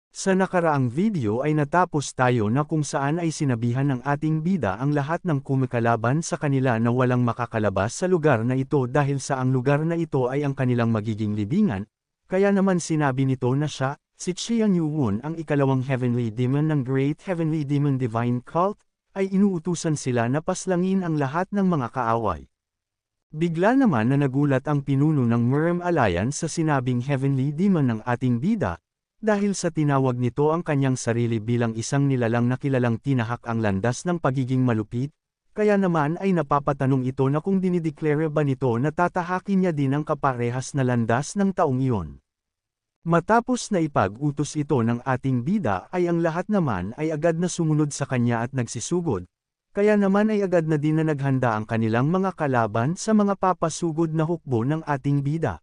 Sa nakaraang video ay natapos tayo na kung saan ay sinabihan ng ating bida ang lahat ng kumikalaban sa kanila na walang makakalabas sa lugar na ito dahil sa ang lugar na ito ay ang kanilang magiging libingan, kaya naman sinabi nito na siya, si Qian Yuwon ang ikalawang heavenly demon ng Great Heavenly Demon Divine Cult, ay inuutusan sila na paslangin ang lahat ng mga kaaway. Bigla naman na nagulat ang pinuno ng Murem Alliance sa sinabing heavenly demon ng ating bida, dahil sa tinawag nito ang kanyang sarili bilang isang nilalang na kilalang tinahak ang landas ng pagiging malupit, kaya naman ay napapatanong ito na kung dinideclare ba nito na tatahakin niya din ang kaparehas na landas ng taong iyon. Matapos na ipag-utos ito ng ating bida ay ang lahat naman ay agad na sumunod sa kanya at nagsisugod, kaya naman ay agad na din na naghanda ang kanilang mga kalaban sa mga papasugod na hukbo ng ating bida.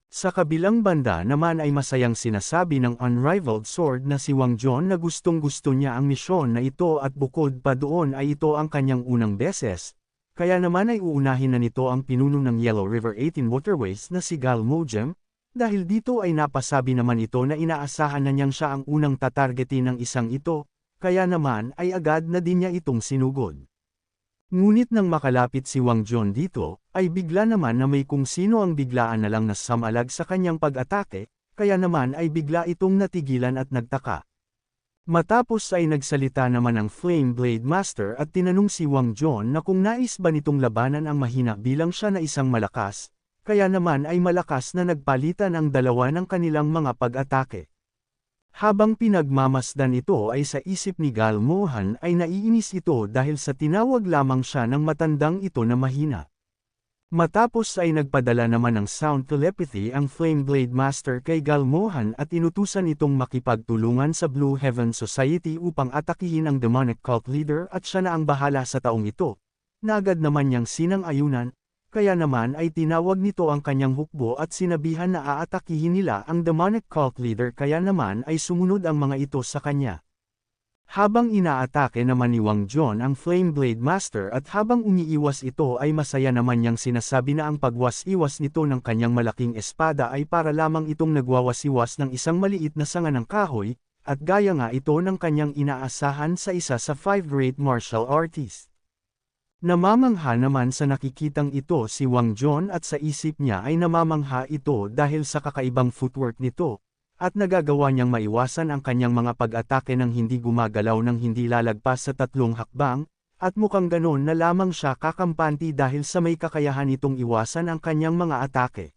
Sa kabilang banda naman ay masayang sinasabi ng Unrivaled Sword na si Wang John na gustong-gusto niya ang misyon na ito at bukod pa doon ay ito ang kanyang unang beses, kaya naman ay uunahin na nito ang pinuno ng Yellow River 18 Waterways na si Gal Mojem, dahil dito ay napasabi naman ito na inaasahan na niyang siya ang unang tatargetin ng isang ito, kaya naman ay agad na din niya itong sinugod. Ngunit nang makalapit si Wang John dito, ay bigla naman na may kung sino ang biglaan na lang na samalag sa kanyang pag-atake, kaya naman ay bigla itong natigilan at nagtaka. Matapos ay nagsalita naman ang Flame Blade Master at tinanong si Wang John na kung nais ba nitong labanan ang mahina bilang siya na isang malakas, kaya naman ay malakas na nagpalitan ang dalawa ng kanilang mga pag-atake. Habang pinagmamasdan ito ay sa isip ni Gal Mohan ay naiinis ito dahil sa tinawag lamang siya ng matandang ito na mahina. Matapos ay nagpadala naman ng sound telepathy ang Flame Blade Master kay Gal Mohan at inutusan itong makipagtulungan sa Blue Heaven Society upang atakihin ang demonic cult leader at siya na ang bahala sa taong ito, na agad naman niyang sinang-ayunan. Kaya naman ay tinawag nito ang kanyang hukbo at sinabihan na aatakihin nila ang demonic cult leader kaya naman ay sumunod ang mga ito sa kanya. Habang inaatake naman ni Wang John ang Flame Blade Master at habang umiiwas ito ay masaya naman niyang sinasabi na ang pagwas-iwas nito ng kanyang malaking espada ay para lamang itong nagwawasiwas ng isang maliit na sanga ng kahoy, at gaya nga ito ng kanyang inaasahan sa isa sa 5 great martial artists. Namamangha naman sa nakikitang ito si Wang John at sa isip niya ay namamangha ito dahil sa kakaibang footwork nito, at nagagawa niyang maiwasan ang kanyang mga pag-atake ng hindi gumagalaw ng hindi lalagpas sa 3 hakbang, at mukhang ganon na lamang siya kakampanti dahil sa may kakayahan itong iwasan ang kanyang mga atake.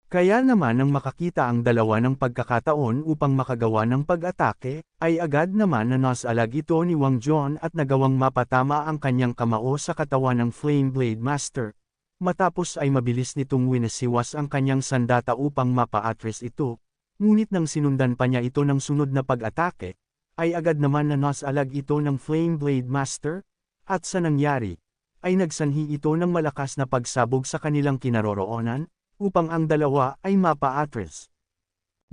Kaya naman nang makakita ang dalawa ng pagkakataon upang makagawa ng pag-atake, ay agad naman na nasalag ito ni Wang John at nagawang mapatama ang kanyang kamao sa katawan ng Flame Blade Master. Matapos ay mabilis nitong winasiwas ang kanyang sandata upang mapa-address ito, ngunit nang sinundan pa niya ito ng sunod na pag-atake, ay agad naman na nasalag ito ng Flame Blade Master, at sa nangyari, ay nagsanhi ito ng malakas na pagsabog sa kanilang kinaroroonan, upang ang dalawa ay mapa-address.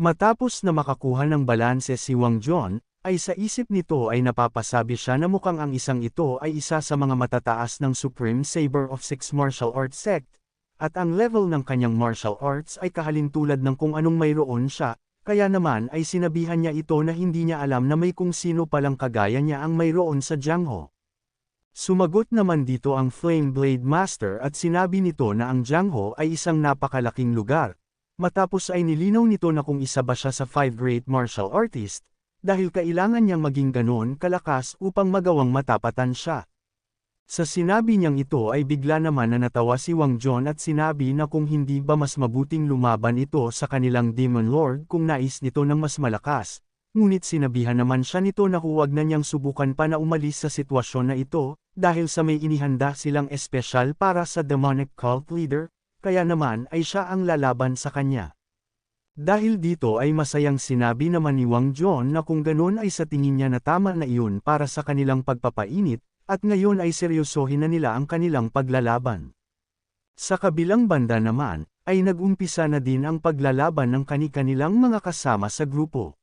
Matapos na makakuha ng balanse si Wang John, ay sa isip nito ay napapasabi siya na mukhang ang isang ito ay isa sa mga matataas ng Supreme Saber of Six Martial Arts Sect, at ang level ng kanyang martial arts ay kahalintulad ng kung anong mayroon siya, kaya naman ay sinabihan niya ito na hindi niya alam na may kung sino palang kagaya niya ang mayroon sa Jiangho. Sumagot naman dito ang Flame Blade Master at sinabi nito na ang Jiangho ay isang napakalaking lugar. Matapos ay nilinaw nito na kung isa ba siya sa 5 great martial artist, dahil kailangan niyang maging ganoon kalakas upang magawang matapatan siya. Sa sinabi niyang ito ay bigla naman na natawa si Wang John at sinabi na kung hindi ba mas mabuting lumaban ito sa kanilang Demon Lord kung nais nito ng mas malakas. Ngunit sinabihan naman siya nito na huwag na niyang subukan pa na umalis sa sitwasyon na ito, dahil sa may inihanda silang espesyal para sa demonic cult leader, kaya naman ay siya ang lalaban sa kanya. Dahil dito ay masayang sinabi naman ni Wang John na kung ganon ay sa tingin niya na tama na iyon para sa kanilang pagpapainit, at ngayon ay seryosohin na nila ang kanilang paglalaban. Sa kabilang banda naman, ay nag-umpisa na din ang paglalaban ng kani-kanilang mga kasama sa grupo.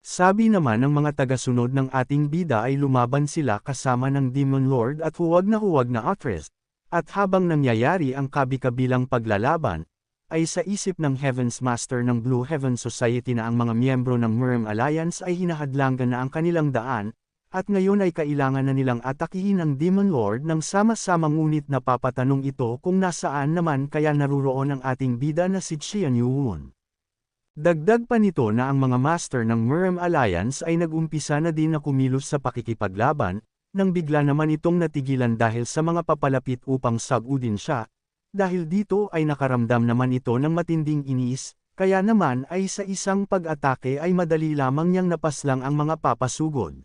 Sabi naman ng mga tagasunod ng ating bida ay lumaban sila kasama ng Demon Lord at huwag na Atris, at habang nangyayari ang kabi-kabilang paglalaban, ay sa isip ng Heaven's Master ng Blue Heaven Society na ang mga miyembro ng Murem Alliance ay hinahadlangan na ang kanilang daan, at ngayon ay kailangan na nilang atakihin ang Demon Lord ng sama-sama, ngunit napapatanong ito kung nasaan naman kaya naruroon ang ating bida na si Qian Yuwon. Dagdag pa nito na ang mga master ng Murem Alliance ay nag-umpisa na din na kumilos sa pakikipaglaban, nang bigla naman itong natigilan dahil sa mga papalapit upang sagudin siya. Dahil dito ay nakaramdam naman ito ng matinding inis, kaya naman ay sa isang pag-atake ay madali lamang niyang napaslang ang mga papasugod.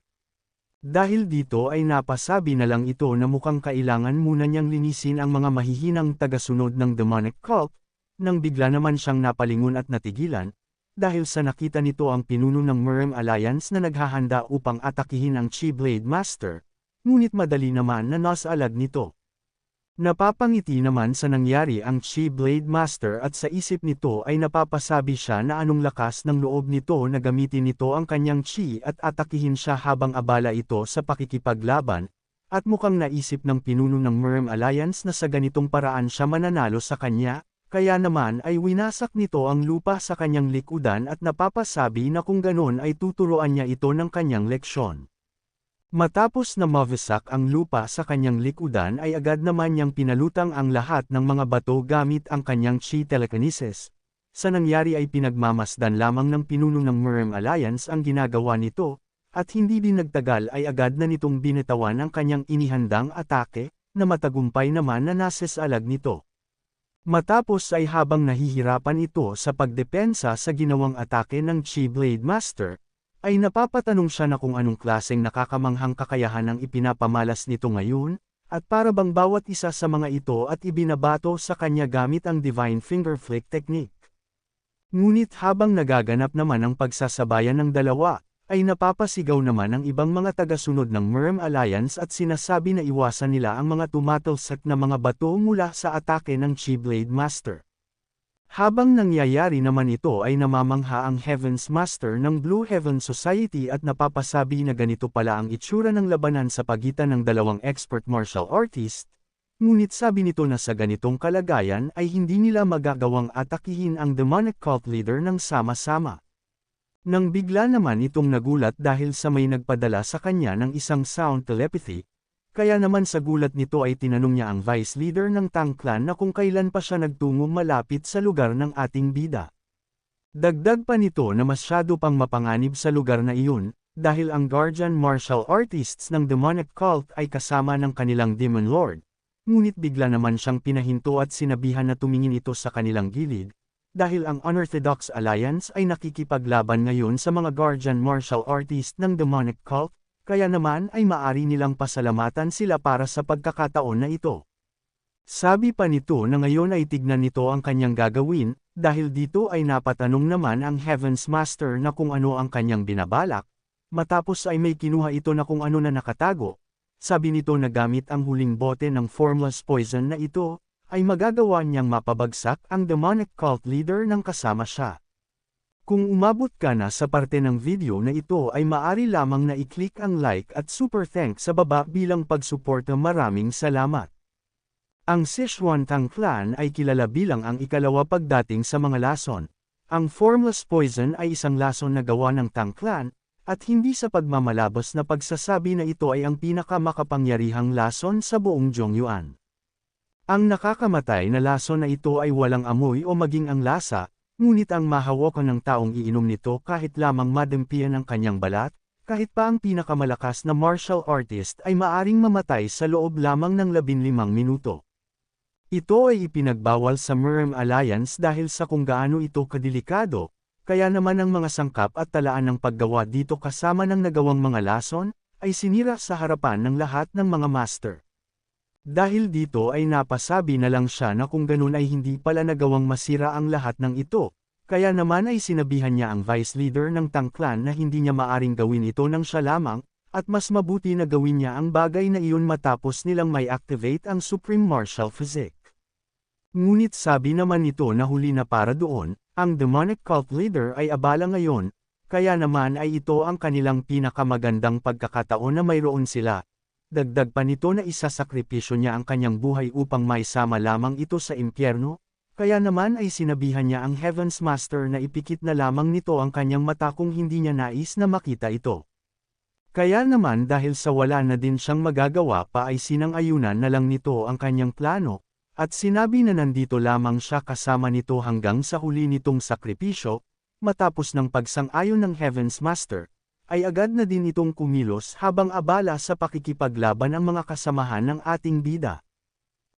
Dahil dito ay napasabi na lang ito na mukhang kailangan muna niyang linisin ang mga mahihinang tagasunod ng demonic cult, nang bigla naman siyang napalingon at natigilan, dahil sa nakita nito ang pinuno ng Murem Alliance na naghahanda upang atakihin ang Chi Blade Master, ngunit madali naman na nasalag nito. Napapangiti naman sa nangyari ang Chi Blade Master at sa isip nito ay napapasabi siya na anong lakas ng loob nito na gamitin nito ang kanyang Chi at atakihin siya habang abala ito sa pakikipaglaban, at mukhang naisip ng pinuno ng Murem Alliance na sa ganitong paraan siya mananalo sa kanya, kaya naman ay winasak nito ang lupa sa kanyang likudan at napapasabi na kung ganon ay tuturuan niya ito ng kanyang leksyon. Matapos na mavisak ang lupa sa kanyang likudan ay agad naman niyang pinalutang ang lahat ng mga bato gamit ang kanyang Chi Telekinesis. Sa nangyari ay pinagmamasdan lamang ng pinuno ng Murem Alliance ang ginagawa nito, at hindi din nagtagal ay agad na nitong binitawan ang kanyang inihandang atake, na matagumpay naman na nasesalag nito. Matapos ay habang nahihirapan ito sa pagdepensa sa ginawang atake ng Chi Blade Master, ay napapatanong siya na kung anong klaseng nakakamanghang kakayahan ang ipinapamalas nito ngayon, at para bang bawat isa sa mga ito at ibinabato sa kanya gamit ang Divine Finger Flick Technique. Ngunit habang nagaganap naman ang pagsasabayan ng dalawa, ay napapasigaw naman ang ibang mga tagasunod ng Murem Alliance at sinasabi na iwasan nila ang mga tumatalsak na mga bato mula sa atake ng Chi Blade Master. Habang nangyayari naman ito ay namamangha ang Heaven's Master ng Blue Heaven Society at napapasabi na ganito pala ang itsura ng labanan sa pagitan ng dalawang expert martial artist, ngunit sabi nito na sa ganitong kalagayan ay hindi nila magagawang atakihin ang demonic cult leader ng sama-sama. Nang bigla naman itong nagulat dahil sa may nagpadala sa kanya ng isang sound telepathy, kaya naman sa gulat nito ay tinanong niya ang vice leader ng Tang Clan na kung kailan pa siya nagtungo malapit sa lugar ng ating bida. Dagdag pa nito na masyado pang mapanganib sa lugar na iyon, dahil ang guardian martial artists ng demonic cult ay kasama ng kanilang Demon Lord, ngunit bigla naman siyang pinahinto at sinabihan na tumingin ito sa kanilang gilid, dahil ang Unorthodox Alliance ay nakikipaglaban ngayon sa mga guardian martial artist ng demonic cult, kaya naman ay maari nilang pasalamatan sila para sa pagkakataon na ito. Sabi pa nito na ngayon ay tignan nito ang kanyang gagawin, dahil dito ay napatanong naman ang Heaven's Master na kung ano ang kanyang binabalak, matapos ay may kinuha ito na kung ano na nakatago. Sabi nito na gamit ang huling bote ng formless poison na ito, ay magagawa niyang mapabagsak ang demonic cult leader ng kasama siya. Kung umabot ka na sa parte ng video na ito ay maari lamang na i-click ang like at super thanks sa baba bilang pagsuporta. Maraming salamat. Ang Sichuan Tang Clan ay kilala bilang ang ikalawa pagdating sa mga lason. Ang formless poison ay isang lason na gawa ng Tang Clan, at hindi sa pagmamalabos na pagsasabi na ito ay ang pinakamakapangyarihang lason sa buong Zhongyuan. Ang nakakamatay na lason na ito ay walang amoy o maging ang lasa, ngunit ang mahawakan ng taong iinom nito kahit lamang madempian ang kanyang balat, kahit pa ang pinakamalakas na martial artist ay maaring mamatay sa loob lamang ng 15 minuto. Ito ay ipinagbawal sa Murem Alliance dahil sa kung gaano ito kadelikado, kaya naman ang mga sangkap at talaan ng paggawa dito kasama ng nagawang mga lason, ay sinira sa harapan ng lahat ng mga master. Dahil dito ay napasabi na lang siya na kung ganun ay hindi pala nagawang masira ang lahat ng ito, kaya naman ay sinabihan niya ang vice leader ng Tang Clan na hindi niya maaring gawin ito ng siya lamang, at mas mabuti na gawin niya ang bagay na iyon matapos nilang may activate ang Supreme Martial Physique. Ngunit sabi naman nito na huli na para doon, ang demonic cult leader ay abala ngayon, kaya naman ay ito ang kanilang pinakamagandang pagkakataon na mayroon sila. Dagdag pa nito na isasakripisyo niya ang kanyang buhay upang maisama lamang ito sa impyerno, kaya naman ay sinabihan niya ang Heaven's Master na ipikit na lamang nito ang kanyang mata kung hindi niya nais na makita ito. Kaya naman dahil sa wala na din siyang magagawa pa ay sinang-ayunan na lang nito ang kanyang plano, at sinabi na nandito lamang siya kasama nito hanggang sa huli nitong sakripisyo. Matapos ng pagsang-ayon ng Heaven's Master, ay agad na din itong kumilos habang abala sa pakikipaglaban ang mga kasamahan ng ating bida.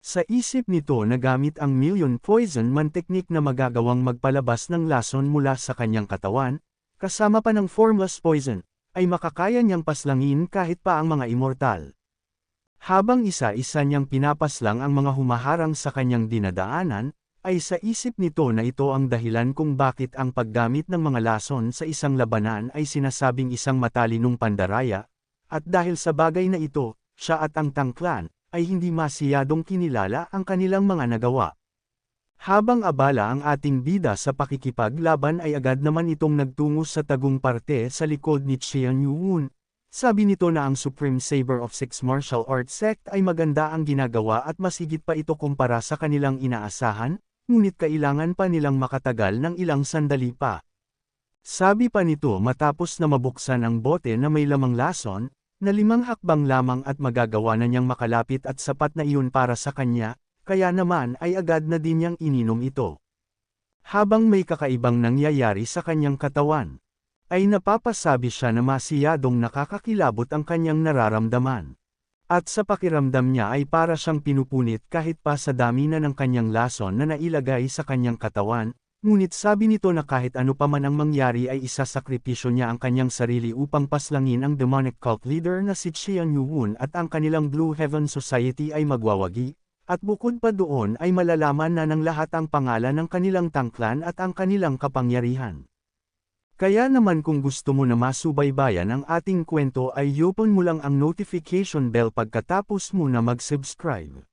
Sa isip nito na gamit ang Million Poison Man technique na magagawang magpalabas ng lason mula sa kanyang katawan, kasama pa ng Formless Poison, ay makakaya niyang paslangin kahit pa ang mga immortal. Habang isa-isa niyang pinapaslang ang mga humaharang sa kanyang dinadaanan, ay sa isip nito na ito ang dahilan kung bakit ang paggamit ng mga lason sa isang labanan ay sinasabing isang matalinong pandaraya, at dahil sa bagay na ito, siya at ang tangklan, ay hindi masiyadong kinilala ang kanilang mga nagawa. Habang abala ang ating bida sa pakikipaglaban ay agad naman itong nagtungo sa tagong parte sa likod ni Xian Yuun. Sabi nito na ang Supreme Saber of Six Martial Arts Sect ay maganda ang ginagawa at mas higit pa ito kumpara sa kanilang inaasahan, ngunit kailangan pa nilang makatagal ng ilang sandali pa. Sabi pa nito matapos na mabuksan ang bote na may lamang lason, na 5 hakbang lamang at magagawa na niyang makalapit at sapat na iyon para sa kanya, kaya naman ay agad na din niyang ininom ito. Habang may kakaibang nangyayari sa kanyang katawan, ay napapasabi siya na masiyadong nakakakilabot ang kanyang nararamdaman. At sa pakiramdam niya ay para siyang pinupunit kahit pa sa dami na ng kanyang lason na nailagay sa kanyang katawan, ngunit sabi nito na kahit ano pa man ang mangyari ay isasakripisyo niya ang kanyang sarili upang paslangin ang demonic cult leader na si Xian Yuun at ang kanilang Blue Heaven Society ay magwawagi, at bukod pa doon ay malalaman na ng lahat ang pangalan ng kanilang tangklan at ang kanilang kapangyarihan. Kaya naman kung gusto mo na masubaybayan ang ating kwento ay i-open mo lang ang notification bell pagkatapos mo na mag-subscribe.